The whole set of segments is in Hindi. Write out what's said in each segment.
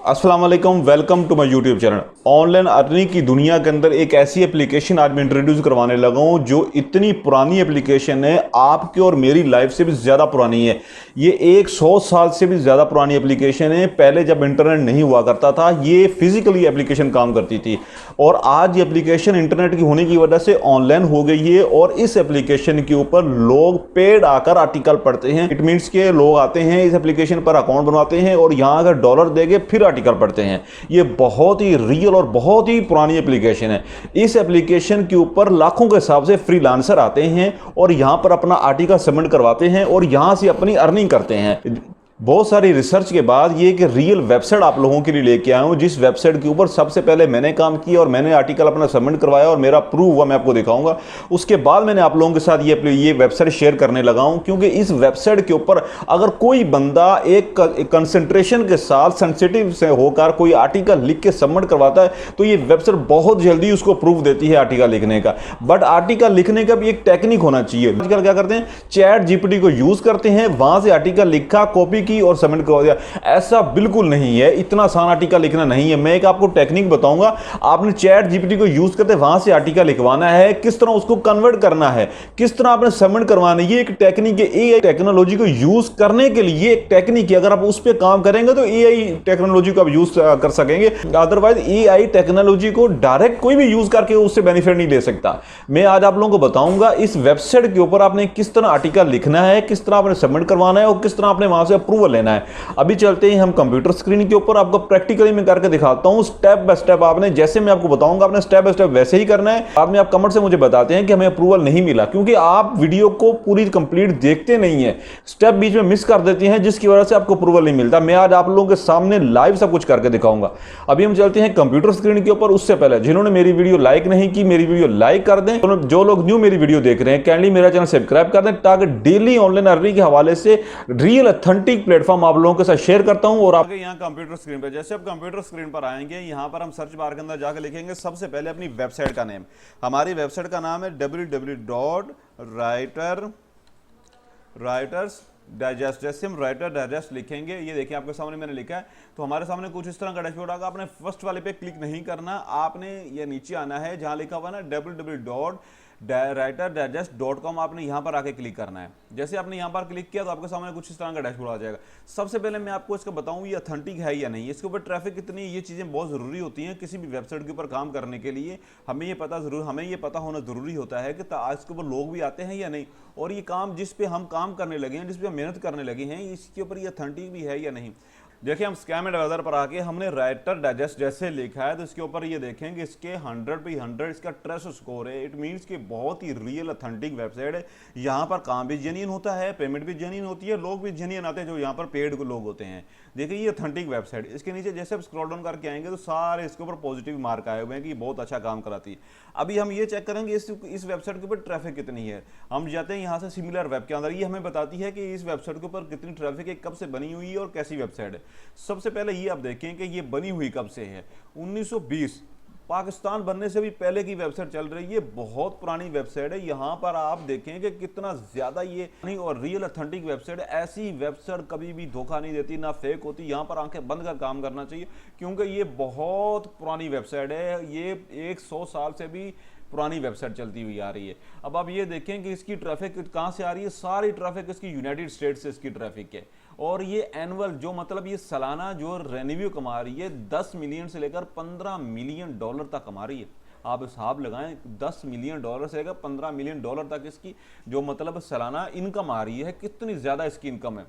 अस्सलाम वालेकुम, welcome to my YouTube channel. Online earning की दुनिया के अंदर एक ऐसी एप्लीकेशन आज मैं इंट्रोड्यूस करवाने लगा हूं जो इतनी पुरानी एप्लीकेशन है, आपकी और मेरी लाइफ से भी ज़्यादा पुरानी है। ये 100 साल से भी ज़्यादा पुरानी एप्लीकेशन है। पहले जब इंटरनेट नहीं हुआ करता था, ये फिजिकली एप्लीकेशन काम करती थी और आज ये एप्लीकेशन इंटरनेट की होने की वजह से ऑनलाइन हो गई है और इस एप्लीकेशन के ऊपर लोग पेड आकर आर्टिकल पढ़ते हैं। इट मीन्स के लोग आते हैं, इस एप्लीकेशन पर अकाउंट बनवाते हैं और यहाँ अगर डॉलर देंगे फिर आर्टिकल पढ़ते हैं। ये बहुत ही रियल और बहुत ही पुरानी एप्लीकेशन है। इस एप्लीकेशन के ऊपर लाखों के हिसाब से फ्रीलांसर आते हैं और यहां पर अपना आर्टिकल सबमिट करवाते हैं और यहां से अपनी अर्निंग करते हैं। बहुत सारी रिसर्च के बाद ये एक रियल वेबसाइट आप लोगों के लिए लेके आया हूं, जिस वेबसाइट के ऊपर सबसे पहले मैंने काम किया और मैंने आर्टिकल अपना सबमिट करवाया और मेरा प्रूव हुआ, मैं आपको दिखाऊंगा। उसके बाद मैंने आप लोगों के साथ ये वेबसाइट शेयर करने लगा हूं, क्योंकि इस वेबसाइट के ऊपर अगर कोई बंदा एक कंसंट्रेशन के साथ सेंसिटिव से होकर कोई आर्टिकल लिख के सबमिट करवाता है तो ये वेबसाइट बहुत जल्दी उसको प्रूव देती है आर्टिकल लिखने का। बट आर्टिकल लिखने का भी एक टेक्निक होना चाहिए। आजकल क्या करते हैं, चैट जीपीटी को यूज करते हैं, वहां से आर्टिकल लिखा, कॉपी और सबमिट करवा दिया। ऐसा बिल्कुल नहीं है, इतना आसान आर्टिकल लिखना नहीं है। मैं एक आपको टेक्निक बताऊंगा, आपने चैट जीपीटी को यूज करते वहां से आर्टिकल लिखवाना है, किस तरह उसको कन्वर्ट करना है, किस तरह आपने सबमिट करवाना है। ये एक टेक्निक है। एआई टेक्नोलॉजी को यूज करने के लिए एक टेक्निक है। अगर आप उस पर काम करेंगे तो एआई टेक्नोलॉजी को आप यूज कर सकेंगे, अदरवाइज एआई टेक्नोलॉजी को डायरेक्ट कोई भी यूज करके उससे बेनिफिट नहीं ले सकता। मैं आज आप लोगों को बताऊंगा इस वेबसाइट के ऊपर आपने किस तरह आर्टिकल लिखना है, किस तरह आपने सबमिट करवाना है और किस तरह आपने वहां से अप्रूवल लेना है। अभी चलते हैं हम कंप्यूटर स्क्रीन के ऊपर, आपको प्रैक्टिकली मैं करके दिखाता हूं स्टेप बाय स्टेप। आपने जैसे मैं आपको बताऊंगा आपने स्टेप बाय स्टेप वैसे ही करना है। बाद में आप कमेंट से मुझे बताते हैं कि हमें अप्रूवल नहीं मिला, क्योंकि आप वीडियो को पूरी कंप्लीट देखते नहीं है, स्टेप बीच में मिस कर देते हैं, जिसकी वजह से आपको अप्रूवल नहीं मिलता। मैं आज आप लोगों के सामने लाइव सब कुछ करके दिखाऊंगा। अभी हम चलते हैं कंप्यूटर स्क्रीन के ऊपर। उससे पहले जिन्होंने मेरी वीडियो लाइक नहीं की, मेरी वीडियो लाइक कर दें। जो लोग न्यू मेरी वीडियो देख रहे हैं, काइंडली मेरा चैनल सब्सक्राइब कर दें, ताकि डेली ऑनलाइन अर्निंग के हवाले से रियल ऑथेंटिक प्लेटफॉर्म आप लोगों के साथ शेयर करता हूं। और आगे यहाँ कंप्यूटर स्क्रीन पर, जैसे आप कंप्यूटर स्क्रीन पर आएंगे, यहाँ पर हम सर्च बार के अंदर जाकर लिखेंगे सबसे पहले अपनी वेबसाइट का नेम। हमारी वेबसाइट का नाम है www.writers डाइजेस्ट। जैसे हम राइटर डाइजेस्ट लिखेंगे, ये देखिए आपके सामने मैंने लिखा है, तो हमारे सामने कुछ इस तरह का डैशबोर्ड आएगा। आपने फर्स्ट वाले पे क्लिक नहीं करना, आपने ये नीचे आना है जहां लिखा हुआ ना www.writerdigest.com, आपने यहां पर आके क्लिक करना है। जैसे आपने यहां पर क्लिक किया तो आपके सामने कुछ इस तरह का डैशबोर्ड आ जाएगा। सबसे पहले मैं आपको इसका बताऊं ये ऑथेंटिक है या नहीं, इसके ऊपर ट्रैफिक कितनी, ये चीजें बहुत जरूरी होती हैं किसी भी वेबसाइट के ऊपर काम करने के लिए। हमें ये पता होना जरूरी होता है कि इसके ऊपर लोग भी आते हैं या नहीं, और ये काम जिस पे हम काम करने लगे हैं, जिस पे हम मेहनत करने लगे हैं, इसके ऊपर ये ऑथेंटिक भी है या नहीं। देखिए हम स्कैम एंड वेदर पर आके हमने राइटर डाइजेस्ट जैसे लिखा है तो इसके ऊपर ये देखेंगे इसके 100 पे 100 इसका ट्रस्ट स्कोर है। इट मींस कि बहुत ही रियल ऑथेंटिक वेबसाइट है। यहाँ पर काम भी जेन्युइन होता है, पेमेंट भी जेन्युइन होती है, लोग भी जेन्युइन आते हैं जो यहाँ पर पेड लोग होते हैं। देखिए ये ऑथेंटिक वेबसाइट। इसके नीचे जैसे आप स्क्रॉल डाउन करके आएंगे तो सारे इसके ऊपर पॉजिटिव मार्क आए हुए हैं कि बहुत अच्छा काम कराती है। अभी हम ये चेक करेंगे इस वेबसाइट के ऊपर ट्रैफिक कितनी है। हम जाते हैं यहाँ से सिमिलर वेब के अंदर, ये हमें बताती है कि इस वेबसाइट के ऊपर कितनी ट्रैफिक है, कब से बनी हुई है और कैसी वेबसाइट है। सबसे पहले ये आप देखें कि ये बनी हुई कब से है। 1920 पाकिस्तान बनने से भी पहले की वेबसाइट चल रही है, बहुत पुरानी वेबसाइट है। यहाँ पर आप देखें कि कितना ज्यादा ये और रियल ऑथेंटिक वेबसाइट है। ऐसी वेबसाइट कभी भी धोखा नहीं देती, ना फेक होती। यहाँ पर आंखें बंद कर काम करना चाहिए, क्योंकि ये बहुत पुरानी वेबसाइट है। ये 100 साल से भी पुरानी वेबसाइट चलती हुई आ रही है। अब आप ये देखें कि इसकी ट्रैफिक कहाँ से आ रही है। सारी ट्रैफिक इसकी यूनाइटेड स्टेट्स से इसकी ट्रैफिक है, और ये एनुअल जो मतलब ये सालाना जो रेवेन्यू कमा रही है 10 मिलियन से लेकर 15 मिलियन डॉलर तक कमा रही है। आप हिसाब लगाएं, 10 मिलियन डॉलर से लेकर 15 मिलियन डॉलर तक इसकी जो मतलब सालाना इनकम आ रही है। कितनी ज्यादा इसकी इनकम है।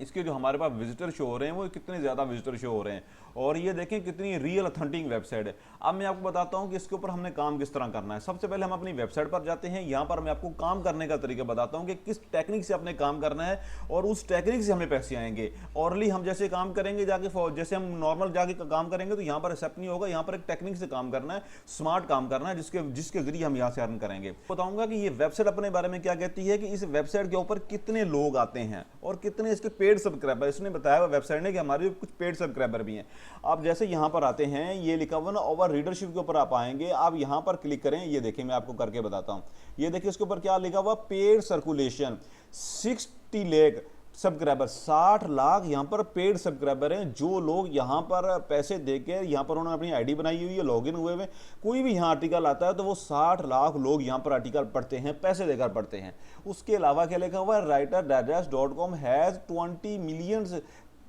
इसके जो हमारे पास विजिटर शो हो रहे हैं वो कितने ज़्यादा विजिटर शो हो रहे हैं, और ये देखें कितनी रियल ऑथेंटिक वेबसाइट है। अब मैं आपको बताता हूं कि इसके ऊपर हमने काम किस तरह करना है। सबसे पहले हम अपनी वेबसाइट पर जाते हैं। यहाँ पर मैं आपको काम करने का तरीका बताता हूं कि किस टेक्निक से अपने काम करना है और उस टेक्निक से हमें पैसे आएंगे। ऑरली हम जैसे काम करेंगे जाके, जैसे हम नॉर्मल जाके काम करेंगे तो यहाँ पर एक्सेप्ट नहीं होगा। यहाँ पर एक टेक्निक से काम करना है, स्मार्ट काम करना है, जिसके जरिए हम यहाँ से अर्न करेंगे। बताऊंगा कि ये वेबसाइट अपने बारे में क्या कहती है, कि इस वेबसाइट के ऊपर कितने लोग आते हैं और कितने इसके पेड सब्सक्राइबर। इसने बताया हुआ वेबसाइट ने कि हमारे कुछ पेड सब्सक्राइबर भी हैं। आप जैसे यहाँ पर आते हैं, ये लिखा हुआ ना ओवर रीडरशिप के ऊपर आप आएंगे, आप यहाँ पर क्लिक करें। ये देखिए मैं आपको करके बताता हूँ। ये देखिए इसके ऊपर क्या लिखा हुआ, paid circulation 60 lakh subscriber, 60 lakh यहाँ पर पेड सब्सक्राइबर हैं, जो लोग यहाँ पर पैसे देके यहाँ पर उन्होंने अपनी आईडी बनाई हुई है, लॉगिन हुए हुए। कोई भी यहाँ आर्टिकल आता है तो वो 60 लाख लोग यहाँ पर आर्टिकल पढ़ते हैं, पैसे देकर पढ़ते हैं। उसके अलावा क्या लिखा हुआ है, writerdigest.com has 20 million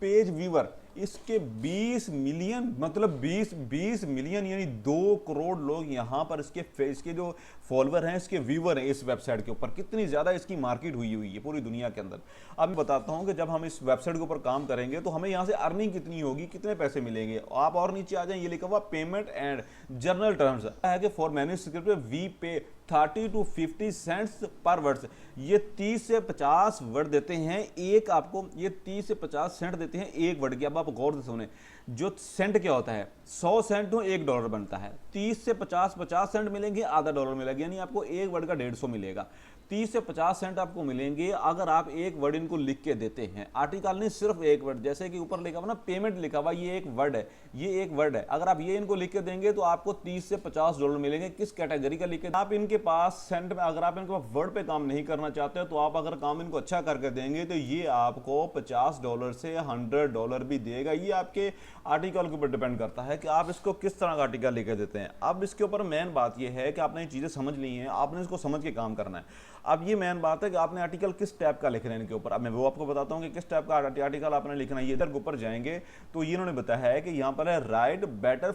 page viewer, इसके 20 मिलियन मतलब 20 मिलियन यानी 2 करोड़ लोग यहाँ पर इसके जो फॉलोअर हैं, इसके व्यूवर हैं इस वेबसाइट के ऊपर। कितनी ज़्यादा इसकी मार्केट हुई है पूरी दुनिया के अंदर। अब मैं बताता हूँ कि जब हम इस वेबसाइट के ऊपर काम करेंगे तो हमें यहाँ से अर्निंग कितनी होगी, कितने पैसे मिलेंगे। आप और नीचे आ जाएं, ये लिखा हुआ पेमेंट एंड जर्नल टर्म्स है कि फॉर मैन्युस्क्रिप्ट वी पे 30 to 50 सेंट्स पर वर्ड्स। ये 30 से 50 वर्ड देते हैं एक आपको, ये 30 से 50 सेंट देते हैं एक वर्ड की। अब आप गौर से सुने, जो सेंट क्या होता है, 100 सेंट हो $1 बनता है। 30 से 50 सेंट मिलेंगे, आधा डॉलर मिलेगा, यानी आपको एक वर्ड का 150 मिलेगा। 30 से 50 सेंट आपको मिलेंगे अगर आप एक वर्ड इनको लिख के देते हैं। आर्टिकल नहीं, सिर्फ एक वर्ड, जैसे कि ऊपर लिखा हुआ ना पेमेंट लिखा हुआ, ये एक वर्ड है, ये एक वर्ड है। अगर आप ये इनको लिख के देंगे तो आपको 30 से 50 डॉलर मिलेंगे। किस कैटेगरी का लिख के आप इनके पास सेंट में, अगर आप इनके पास वर्ड पे काम नहीं करना चाहते तो आप अगर काम इनको अच्छा करके देंगे तो ये आपको $50 से $100 भी देगा। ये आपके आर्टिकल के ऊपर डिपेंड करता है कि आप इसको किस तरह का आर्टिकल लिख के देते हैं। अब इसके ऊपर मेन बात यह है कि आपने ये चीजें समझ ली हैं, आपने इसको समझ के काम करना है। अब ये मेन बात है कि आपने आर्टिकल किस टाइप का लिखना है इनके ऊपर। अब मैं वो आपको बताता हूँ कि किस टाइप का आर्टिकल आपने लिखना है। ये इधर के ऊपर जाएंगे तो ये इन्होंने बताया है कि यहाँ पर है राइट बेटर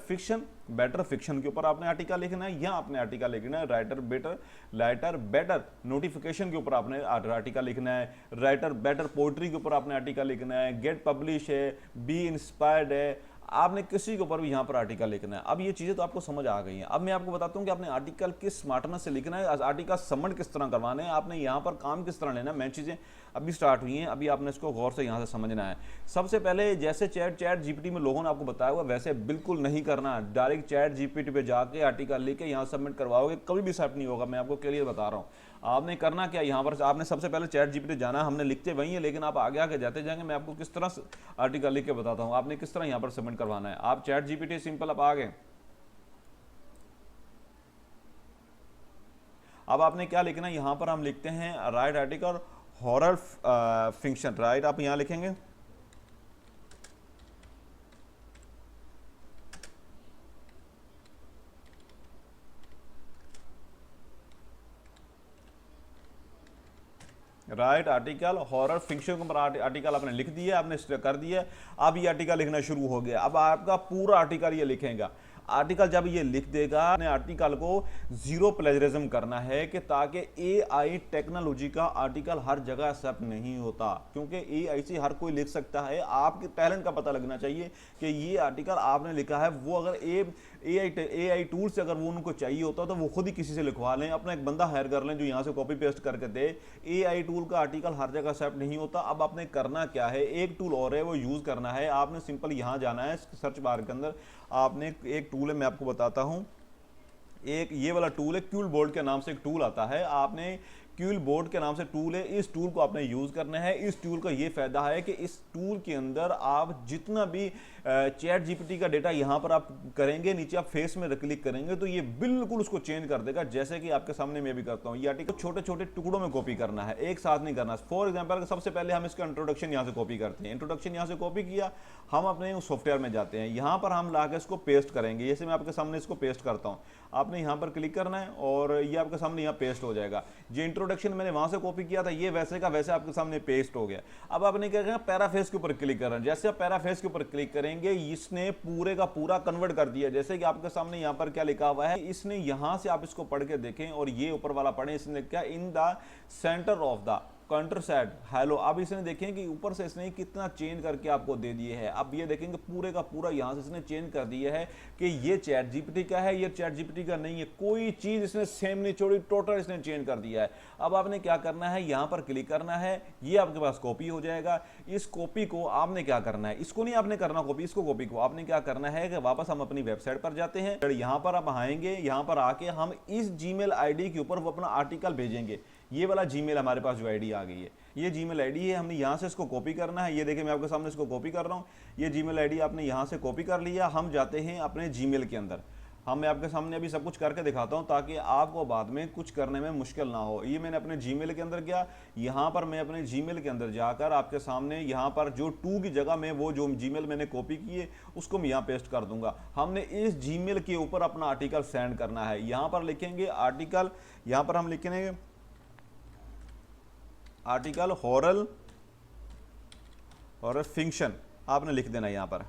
फिक्शन के ऊपर आपने आर्टिकल लिखना है। यहाँ आपने आर्टिकल लिखना है राइटर बेटर नोटिफिकेशन के ऊपर आपने आर्टिकल लिखना है। राइटर बेटर पोइट्री के ऊपर आपने आर्टिकल लिखना है। गेट पब्लिश है, बी इंस्पायर्ड है, आपने किसी के ऊपर भी यहाँ पर आर्टिकल लिखना है। अब ये चीज़ें तो आपको समझ आ गई हैं। अब मैं आपको बताता हूँ कि आपने आर्टिकल किस स्मार्टनेस से लिखना है, आर्टिकल सबमिट किस तरह करवाना है, आपने यहाँ पर काम किस तरह लेना है। मैं चीज़ें अभी स्टार्ट हुई हैं, अभी आपने इसको गौर से यहाँ से समझना है। सबसे पहले जैसे चैट जीपीटी में लोगों ने आपको बताया हुआ वैसे बिल्कुल नहीं करना। डायरेक्ट चैट जीपीटी पे जाके आर्टिकल लिख के यहाँ सबमिट करवाओगे, कभी भी सेट नहीं होगा। मैं आपको क्लियर बता रहा हूँ। आपने करना क्या, यहाँ पर आपने सबसे पहले चैट जीपीटी जाना, हमने लिखते वही है लेकिन आप आगे आगे जाते जाएंगे। मैं आपको किस तरह आर्टिकल लिख के बताता हूँ आपने किस तरह यहाँ पर सबमिट करवाना है। आप चैट जीपीटी सिंपल आप आ गए। अब आपने क्या लिखना है, यहाँ पर हम लिखते हैं right article horror fiction. Right आप यहाँ लिखेंगे राइट आर्टिकल हॉरर फिक्शन के ऊपर आर्टिकल आपने लिख दिया, आपने कर दिया। अब ये आर्टिकल लिखना शुरू हो गया। अब आपका पूरा आर्टिकल ये लिखेगा। आर्टिकल जब ये लिख देगा, अपने आर्टिकल को जीरो प्लेजरिज्म करना है कि ताकि एआई टेक्नोलॉजी का आर्टिकल हर जगह एक्सेप्ट नहीं होता, क्योंकि एआई से हर कोई लिख सकता है। आपके टैलेंट का पता लगना चाहिए कि ये आर्टिकल आपने लिखा है, वो अगर एआई टूल से अगर वो उनको चाहिए होता तो वो खुद ही किसी से लिखवा लें, अपना एक बंदा हायर कर लें जो यहाँ से कॉपी पेस्ट करके दे। एआई टूल का आर्टिकल हर जगह एक्सेप्ट नहीं होता। अब आपने करना क्या है, एक टूल और है वो यूज़ करना है। आपने सिंपल यहाँ जाना है सर्च बार के अंदर, आपने एक टूल है मैं आपको बताता हूं। एक ये वाला टूल है, क्यूल बोर्ड के नाम से एक टूल आता है। आपने क्यूल बोर्ड के नाम से टूल है, इस टूल को आपने यूज़ करना है। इस टूल का ये फ़ायदा है कि इस टूल के अंदर आप जितना भी चैट जीपीटी का डेटा यहाँ पर आप करेंगे, नीचे आप फेस में क्लिक करेंगे तो ये बिल्कुल उसको चेंज कर देगा। जैसे कि आपके सामने मैं भी करता हूँ। ये आर्टिकल छोटे छोटे टुकड़ों में कॉपी करना है, एक साथ नहीं करना। फॉर एग्जाम्पल सबसे पहले हम इसका इंट्रोडक्शन यहाँ से कॉपी करते हैं। इंट्रोडक्शन यहाँ से कॉपी किया, हम अपने उस सॉफ्टवेयर में जाते हैं, यहाँ पर हम लाकर इसको पेस्ट करेंगे। जैसे मैं आपके सामने इसको पेस्ट करता हूँ, आपने यहाँ पर क्लिक करना है और ये आपके सामने यहाँ पेस्ट हो जाएगा। जो इंट्रोडक्शन मैंने वहाँ से कॉपी किया था ये वैसे का वैसे आपके सामने पेस्ट हो गया। अब आपने क्या करना, पैराफ्रेज के ऊपर क्लिक करना है। जैसे आप पैराफ्रेज के ऊपर क्लिक करेंगे, इसने पूरे का पूरा कन्वर्ट कर दिया। जैसे कि आपके सामने यहाँ पर क्या लिखा हुआ है, इसने यहाँ से आप इसको पढ़ के देखें और ये ऊपर वाला पढ़ें। इसने क्या, in the centre of the contrast halo. अब इसने देखें कि ऊपर से इसने कितना चेंज करके आपको दे दिए है। अब ये देखेंगे पूरे का पूरा यहाँ से इसने चेंज कर दिया है कि ये चैट जीपीटी का है, ये चैट जीपीटी का नहीं है। कोई चीज इसने सेम नहीं छोड़ी, टोटल इसने चेंज कर दिया है। अब आपने क्या करना है, यहाँ पर क्लिक करना है, ये आपके पास कॉपी हो जाएगा। इस कॉपी को आपने क्या करना है, इसको नहीं आपने करना कॉपी, इसको कॉपी को आपने क्या करना है कि वापस हम अपनी वेबसाइट पर जाते हैं। यहाँ पर आप आएंगे, यहाँ पर आके हम इस जीमेल आईडी के ऊपर वो अपना आर्टिकल भेजेंगे। ये वाला जीमेल हमारे पास जो आईडी आ गई है, ये जीमेल आईडी है, हमने यहाँ से इसको कॉपी करना है। ये देखिए मैं आपके सामने इसको कॉपी कर रहा हूँ। ये जीमेल आईडी आपने यहाँ से कॉपी कर लिया। हम जाते हैं अपने जीमेल के अंदर। मैं आपके सामने अभी सब कुछ करके दिखाता हूं ताकि आपको बाद में कुछ करने में मुश्किल ना हो। ये मैंने अपने जीमेल के अंदर किया। यहाँ पर मैं अपने जीमेल के अंदर जाकर आपके सामने यहाँ पर जो टू की जगह में वो जो जीमेल मैंने कॉपी की है उसको मैं यहाँ पेस्ट कर दूंगा। हमने इस जीमेल के ऊपर अपना आर्टिकल सेंड करना है। यहाँ पर लिखेंगे आर्टिकल, यहाँ पर हम लिखेंगे आर्टिकल हॉरर फिक्शन, आपने लिख देना, यहाँ पर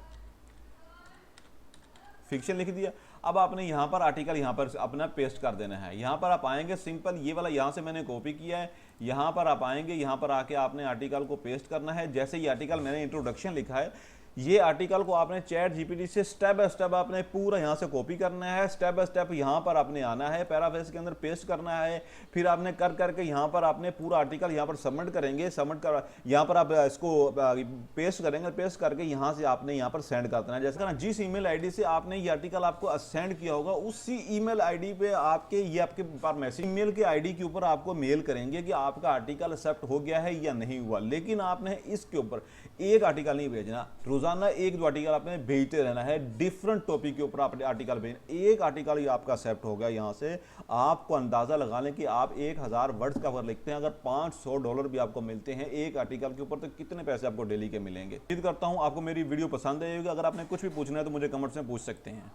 फिक्शन लिख दिया। अब आपने यहाँ पर आर्टिकल यहाँ पर अपना पेस्ट कर देना है। यहाँ पर आप आएंगे, सिंपल ये वाला यहाँ से मैंने कॉपी किया है, यहाँ पर आप आएंगे, यहाँ पर आके आपने आर्टिकल को पेस्ट करना है। जैसे ये आर्टिकल मैंने इंट्रोडक्शन लिखा है, ये आर्टिकल को आपने चैट जीपीटी से स्टेप बाय स्टेप आपने पूरा यहाँ से कॉपी करना है। स्टेप बाय स्टेप यहाँ पर आपने आना है, पैराफ्रेज के अंदर पेस्ट करना है। फिर आपने कर करके यहाँ पर आपने पूरा आर्टिकल यहाँ पर सबमिट करेंगे। सबमिट कर यहाँ पर आप इसको पेस्ट करेंगे, पेस्ट करके यहाँ से आपने यहाँ पर सेंड कर देना है। जैसे ना जिस ईमेल आईडी से आपने ये आर्टिकल आपको सेंड किया होगा उसी ईमेल आईडी पे आपके पास मैसेज, ईमेल के आईडी के ऊपर आपको मेल करेंगे कि आपका आर्टिकल एक्सेप्ट हो गया है या नहीं हुआ। लेकिन आपने इसके ऊपर एक आर्टिकल नहीं भेजना, रोजाना एक दो आर्टिकल आपने भेजते रहना है। डिफरेंट टॉपिक के ऊपर आप आर्टिकल भेजना। एक आर्टिकल ही आपका एक्सेप्ट हो गया, यहां से आपको अंदाजा लगा लें कि आप 1000 वर्ड्स का वर्ड लिखते हैं, अगर $500 भी आपको मिलते हैं एक आर्टिकल के ऊपर, तो कितने पैसे आपको डेली के मिलेंगे। उम्मीद करता हूं आपको मेरी वीडियो पसंद आएगी। अगर आपने कुछ भी पूछना है तो मुझे कमेंट्स में पूछ सकते हैं।